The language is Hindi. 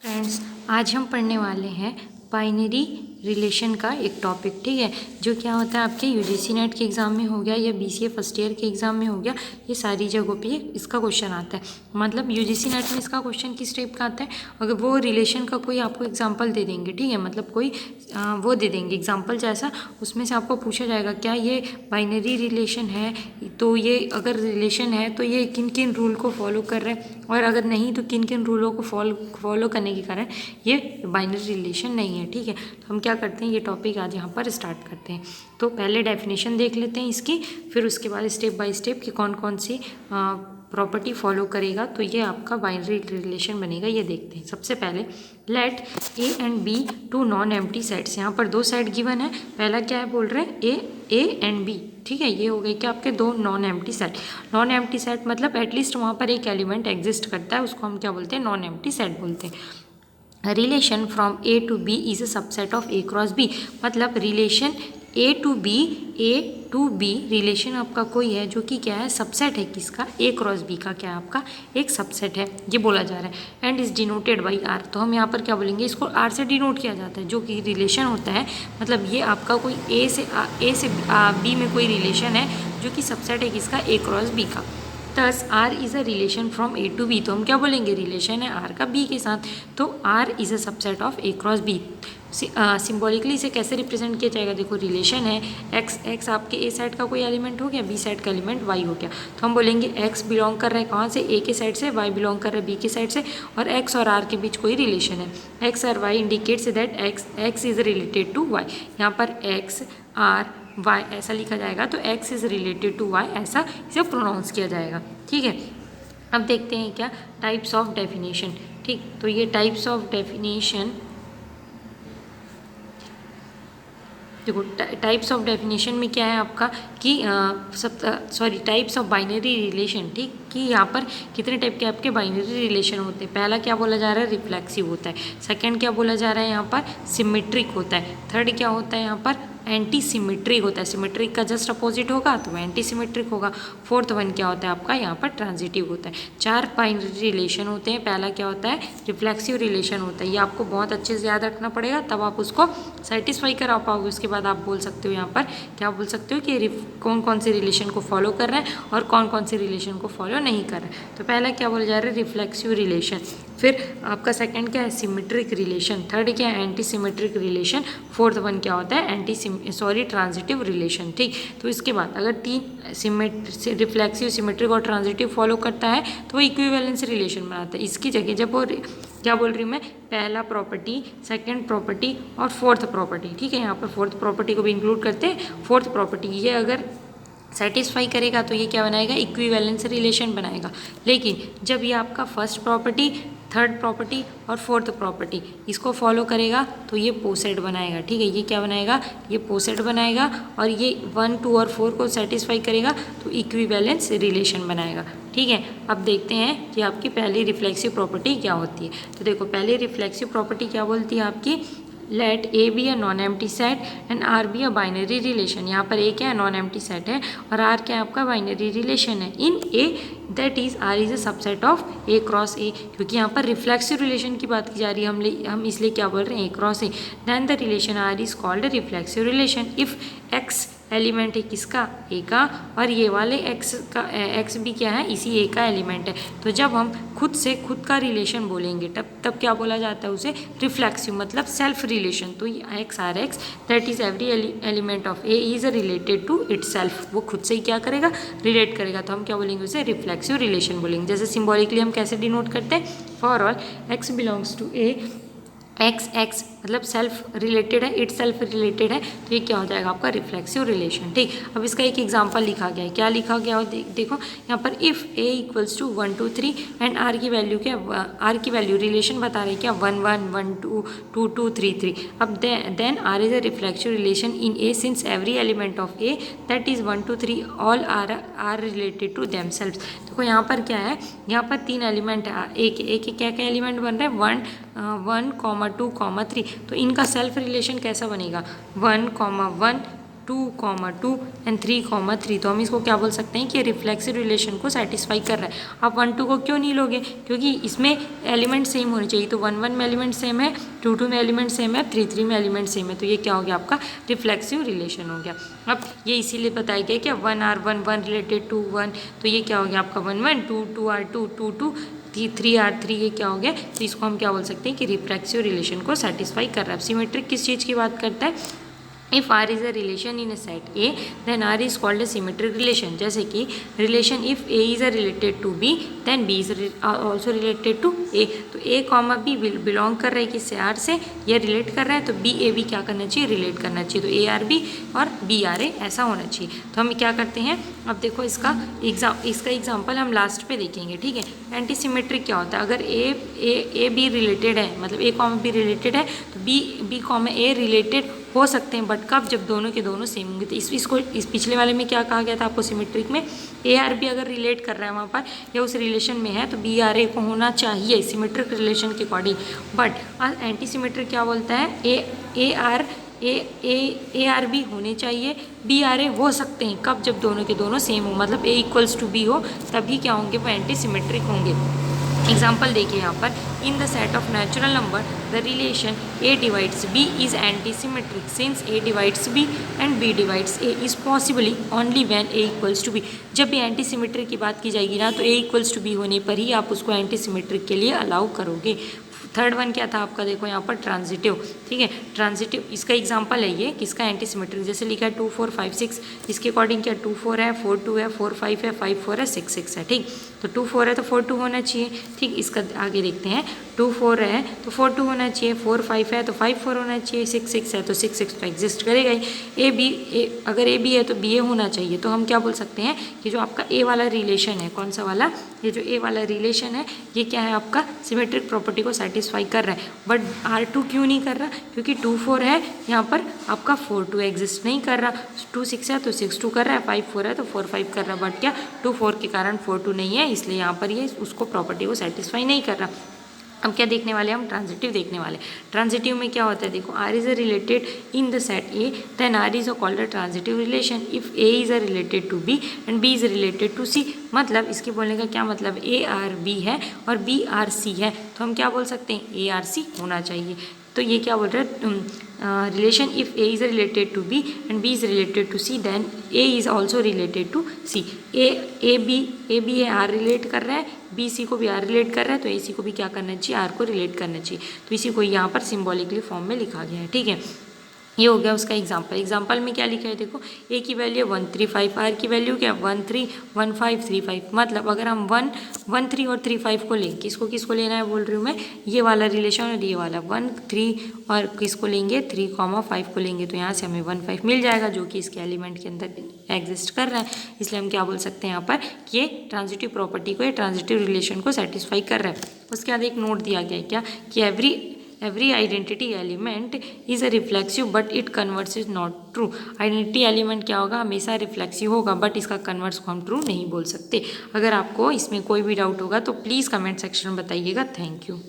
फ्रेंड्स, आज हम पढ़ने वाले हैं बाइनरी रिलेशन का एक टॉपिक, ठीक है। जो क्या होता है आपके यूजीसी नेट के एग्ज़ाम में हो गया या बीसीए फर्स्ट ईयर के एग्ज़ाम में हो गया, ये सारी जगहों पे इसका क्वेश्चन आता है। मतलब यूजीसी नेट में इसका क्वेश्चन किस टाइप का आता है, अगर वो रिलेशन का कोई आपको एग्जांपल दे देंगे, ठीक है, मतलब कोई वो दे देंगे एग्जांपल जैसा, उसमें से आपको पूछा जाएगा क्या ये बाइनरी रिलेशन है, तो ये अगर रिलेशन है तो ये किन किन रूल को फॉलो कर रहा है, और अगर नहीं तो किन किन रूलों को फॉलो करने के कारण ये बाइनरी रिलेशन नहीं है, ठीक है। तो हम क्या करते हैं, ये टॉपिक आज यहाँ पर स्टार्ट करते हैं। तो पहले डेफिनेशन देख लेते हैं इसकी, फिर उसके बाद स्टेप बाय स्टेप कि कौन कौन सी प्रॉपर्टी फॉलो करेगा तो ये आपका बाइनरी रिलेशन बनेगा, ये देखते हैं। सबसे पहले let A and B two non empty sets, यहाँ पर दो सेट गिवन है। पहला क्या है बोल रहे हैं, ए एंड बी, ठीक है। ये हो गए क्या आपके दो non empty set. Non empty set मतलब एटलीस्ट वहाँ पर एक एलिमेंट एग्जिस्ट करता है, उसको हम क्या बोलते हैं, नॉन एम्प्टी सेट बोलते हैं। Relation from A to B is a subset of A cross B, मतलब relation A to B relation आपका कोई है जो कि क्या है, सबसेट है किसका, ए क्रॉस बी का, क्या है आपका एक सबसेट है, ये बोला जा रहा है। And is denoted by R, तो हम यहाँ पर क्या बोलेंगे, इसको आर से डिनोट किया जाता है। जो कि रिलेशन होता है, मतलब ये आपका कोई ए से बी में कोई रिलेशन है जो कि सबसेट है किसका, ए क्रॉस बी का। Thus R is a relation from A to B, तो हम क्या बोलेंगे, रिलेशन है आर का बी के साथ, तो R is a subset of A cross B. Symbolically इसे कैसे रिप्रेजेंट किया जाएगा, देखो रिलेशन है एक्स आपके ए सेट का कोई एलिमेंट हो गया, बी सेट का एलिमेंट वाई हो गया, तो हम बोलेंगे एक्स बिलोंग कर रहा है कहाँ से, ए के साइड से, वाई बिलोंग कर रहा है बी के साइड से, और एक्स और आर के बीच कोई रिलेशन है। एक्स और Y indicates that X is related to Y, यहाँ पर एक्स आर वाई ऐसा लिखा जाएगा, तो X is related to Y ऐसा इसे प्रोनाउंस किया जाएगा, ठीक है। अब देखते हैं क्या टाइप्स ऑफ डेफिनेशन, ठीक। तो ये टाइप्स ऑफ डेफिनेशन, देखो टाइप्स ऑफ डेफिनेशन में क्या है आपका कि टाइप्स ऑफ बाइनरी रिलेशन, ठीक, कि यहाँ पर कितने टाइप के आपके बाइनरी रिलेशन होते हैं। पहला क्या बोला जा रहा है, रिफ्लेक्सिव होता है। सेकंड क्या बोला जा रहा है यहाँ पर, सिमेट्रिक होता है। थर्ड क्या होता है यहाँ पर, एंटी सिमेट्रिक होता है। सिमेट्रिक का जस्ट अपोजिट होगा तो एंटी सिमेट्रिक होगा। फोर्थ वन क्या होता है आपका यहाँ पर, ट्रांजिटिव होता है। चार बाइनरी रिलेशन होते हैं। पहला क्या होता है, रिफ्लेक्सिव रिलेशन होता है। ये आपको बहुत अच्छे से याद रखना पड़ेगा, तब आप उसको सेटिस्फाई करा पाओगे। उसके बाद आप बोल सकते हो यहाँ पर क्या बोल सकते हो कि कौन कौन से रिलेशन को फॉलो कर रहे हैं और कौन कौन से रिलेशन को फॉलो नहीं कर रहे हैं। तो पहला क्या बोला जा रहा है, रिफ्लेक्सिव रिलेशन। फिर आपका सेकंड क्या है, सिमेट्रिक रिलेशन। थर्ड क्या है, anti symmetric relation. Fourth one क्या होता है, ट्रांजिटिव रिलेशन, ठीक। तो इसके बाद अगर तीन रिफ्लेक्सिव, सिमेट्रिक और ट्रांजिटिव फॉलो करता है तो वो इक्विवेलेंस रिलेशन बनाता है। इसकी जगह जब वो क्या बोल रही हूँ मैं, पहला प्रॉपर्टी, सेकंड प्रॉपर्टी और फोर्थ प्रॉपर्टी, ठीक है, यहाँ पर फोर्थ प्रॉपर्टी को भी इंक्लूड करते हैं। फोर्थ प्रॉपर्टी ये अगर सेटिस्फाई करेगा तो ये क्या बनाएगा, इक्विवेलेंस रिलेशन बनाएगा। लेकिन जब ये आपका फर्स्ट प्रॉपर्टी, थर्ड प्रॉपर्टी और फोर्थ प्रॉपर्टी इसको फॉलो करेगा तो ये पोसेट बनाएगा, ठीक है। ये क्या बनाएगा, ये पोसेट बनाएगा, और ये 1, 2 और 4 को सेटिस्फाई करेगा तो इक्विवेलेंस रिलेशन बनाएगा, ठीक है। अब देखते हैं कि आपकी पहली रिफ्लेक्सिव प्रॉपर्टी क्या होती है। तो देखो पहली रिफ्लेक्सिव प्रॉपर्टी क्या बोलती है आपकी, let A be a non empty set and R be a binary relation. यहाँ पर ए क्या है, नॉन एम्प्टी सेट है, और आर क्या है आपका बाइनरी रिलेशन है। In A that is R is a subset of A cross A, क्योंकि यहाँ पर रिफ्लेक्सिव रिलेशन की बात की जा रही है, हम इसलिए क्या बोल रहे हैं, A cross A. Then the relation R is called reflexive relation if X element है किसका, ए का, और ये वाले एक्स भी क्या है, इसी ए का एलिमेंट है। तो जब हम खुद का रिलेशन बोलेंगे तब क्या बोला जाता है उसे, रिफ्लेक्सिव, मतलब सेल्फ रिलेशन। तो ये X R X that is every element of A is related to itself, वो खुद से ही क्या करेगा, रिलेट करेगा, तो हम क्या बोलेंगे उसे, रिफ्लेक्सिव रिलेशन बोलेंगे। जैसे सिम्बॉलिकली हम कैसे डिनोट करते हैं, for all X belongs to A, X मतलब सेल्फ रिलेटेड है, इट सेल्फ रिलेटेड है, तो ये क्या हो जाएगा आपका रिफ्लेक्सिव रिलेशन, ठीक। अब इसका एक एग्जांपल लिखा गया है, क्या लिखा गया हो देखो यहाँ पर, if A equals to 1 2 3 and R की वैल्यू क्या, आर की वैल्यू रिलेशन बता रही है क्या, 1 1 1 2 2 2 3 3। अब then R is a reflexive relation in A since every element of A that is 1 2 3 all are related to themselves. देखो यहाँ पर क्या है, यहाँ पर तीन एलिमेंट है, एक क्या क्या एलिमेंट बन रहा है, 1 2 3, तो इनका सेल्फ रिलेशन कैसा बनेगा, 1 1 2, एंड 3, 3। तो हम इसको क्या बोल सकते हैं कि रिफ्लेक्सिव रिलेशन को सेटिस्फाई कर रहा है। आप 1, 2 को क्यों नहीं लोगे? क्योंकि इसमें एलिमेंट सेम होने चाहिए। तो 1, 1 में एलिमेंट सेम है, 2, 2 में एलिमेंट सेम है, 3, 3 में एलिमेंट सेम है। तो ये क्या हो गया आपका रिफ्लेक्सिव रिलेशन हो गया। अब ये इसीलिए बताया गया कि 1R1 1 रिलेटेड टू 1, तो ये क्या हो गया आपका 1, 1, 2, 2R2 2, 2, 3R3, ये क्या हो गया? तो इसको हम क्या बोल सकते हैं कि रिफ्लेक्सिव रिलेशन को सेटिस्फाई कर रहा है। सिमेट्रिक किस चीज़ की बात करता है? If R is a relation in a set A, then R is called a symmetric relation. जैसे कि relation if A is a related to B, then B is also related to A। तो A कॉमा B बिलोंग कर रहा है किससे? R से, ये रिलेट कर रहा है, तो B A B क्या करना चाहिए? रिलेट करना चाहिए। तो A R B और B R A ऐसा होना चाहिए। तो हम क्या करते हैं, अब देखो इसका एग्जाम्पल हम लास्ट पे देखेंगे, ठीक है। एंटी सिमेट्रिक क्या होता है? अगर A B रिलेटेड है, मतलब A कॉमा B रिलेटेड है, तो B कॉमा A रिलेटेड हो सकते हैं, बट कब? जब दोनों के दोनों सेम होंगे। तो इस पिछले वाले में क्या कहा गया था आपको? सिमेट्रिक में ए आर बी अगर रिलेट कर रहा है वहाँ पर या उस रिलेशन में है, तो बी आर ए को होना चाहिए सिमेट्रिक रिलेशन के अकॉर्डिंग। बट एंटी सिमेट्रिक क्या बोलता है? ए आर बी होने चाहिए, बी आर ए हो सकते हैं। कब? जब दोनों के दोनों सेम हो, मतलब ए इक्वल्स टू बी हो, तभी क्या होंगे? वो एंटी सिमेट्रिक होंगे। एग्जाम्पल देखिए यहाँ पर, in the set of natural number the relation A divides B is antisymmetric since A divides B and B divides A is possibly only when A equals to B। जब भी एंटी सिमेट्रिक की बात की जाएगी ना, तो A इक्वल्स टू B होने पर ही आप उसको एंटी सिमेट्रिक के लिए अलाउ करोगे। थर्ड वन क्या था आपका? देखो यहाँ पर ट्रांजिटिव, ठीक है। ट्रांजिटिव इसका एग्जांपल है ये, किसका? Anti symmetric. जैसे लिखा है 2, 4, 5, 6, इसके अकॉर्डिंग क्या 2, 4 है, 4, 2 है, 4, 5 है, 5, 4 है, 6, 6 है, ठीक। तो 2, 4 है तो 4, 2 होना चाहिए, ठीक। इसका आगे देखते हैं, 2, 4 है तो 4, 2 होना चाहिए, 4, 5 है तो 5, 4 होना चाहिए, 6, 6 है तो 6, 6 तो एग्जिस्ट करेगा ही। अगर ए बी है तो बी ए होना चाहिए। तो हम क्या बोल सकते हैं कि जो आपका ए वाला रिलेशन है, कौन सा वाला? ये जो ए वाला रिलेशन है, ये क्या है आपका? सिमेट्रिक प्रॉपर्टी को सेटिस्फाई कर रहा है। बट R2 क्यों नहीं कर रहा? क्योंकि 2, 4 है, यहाँ पर आपका 4, 2 एग्जिस्ट नहीं कर रहा। 2, 6 है तो 6, 2 कर रहा है, 5, 4 है तो 4, 5 कर रहा है, बट क्या 2, 4 के कारण 4, 2 नहीं है, इसलिए यहाँ पर ये उसको प्रॉपर्टी को सेटिस्फाई नहीं कर रहा। अब क्या देखने वाले हम? ट्रांजिटिव देखने वाले। ट्रांजिटिव में क्या होता है? देखो, R is a related in the set A, then R is a called a transitive relation if A is a related to B and B is related to C। मतलब इसके बोलने का क्या मतलब? A R B है और B R C है, तो हम क्या बोल सकते हैं? A R C होना चाहिए। तो ये क्या बोल रहा है? Relation if A is related to B and B is related to C, then A is also related to C। A B है, R रिलेट कर रहा है, बी सी को भी R रिलेट कर रहा है, तो ए सी को भी क्या करना चाहिए? R को रिलेट करना चाहिए। तो इसी को यहाँ पर सिम्बॉलिकली फॉर्म में लिखा गया है, ठीक है। ये हो गया उसका एग्जाम्पल। एग्जाम्पल में क्या लिखा है? देखो, ए की वैल्यू 1, 3, 5, आर की वैल्यू क्या? 1, 3, 1, 5, 3, 5। मतलब अगर हम 1, 3 और 3, 5 को लें, किसको लेना है बोल रही हूँ मैं? ये वाला रिलेशन और ये वाला 1, 3 और किसको लेंगे? 3, 5 को लेंगे, तो यहाँ से हमें 1, 5 मिल जाएगा, जो कि इसके एलिमेंट के अंदर एग्जिस्ट कर रहा है। इसलिए हम क्या बोल सकते हैं यहाँ पर? ये ट्रांजिटिव प्रॉपर्टी को, ये ट्रांजिटिव रिलेशन को सेटिस्फाई कर रहा है। उसके बाद एक नोट दिया गया है क्या कि every identity element is a reflexive but it converse is not true। Identity element क्या होगा? हमेशा रिफ्लेक्सिव होगा, बट इसका कन्वर्स को हम ट्रू नहीं बोल सकते। अगर आपको इसमें कोई भी डाउट होगा तो प्लीज़ कमेंट सेक्शन में बताइएगा। Thank you.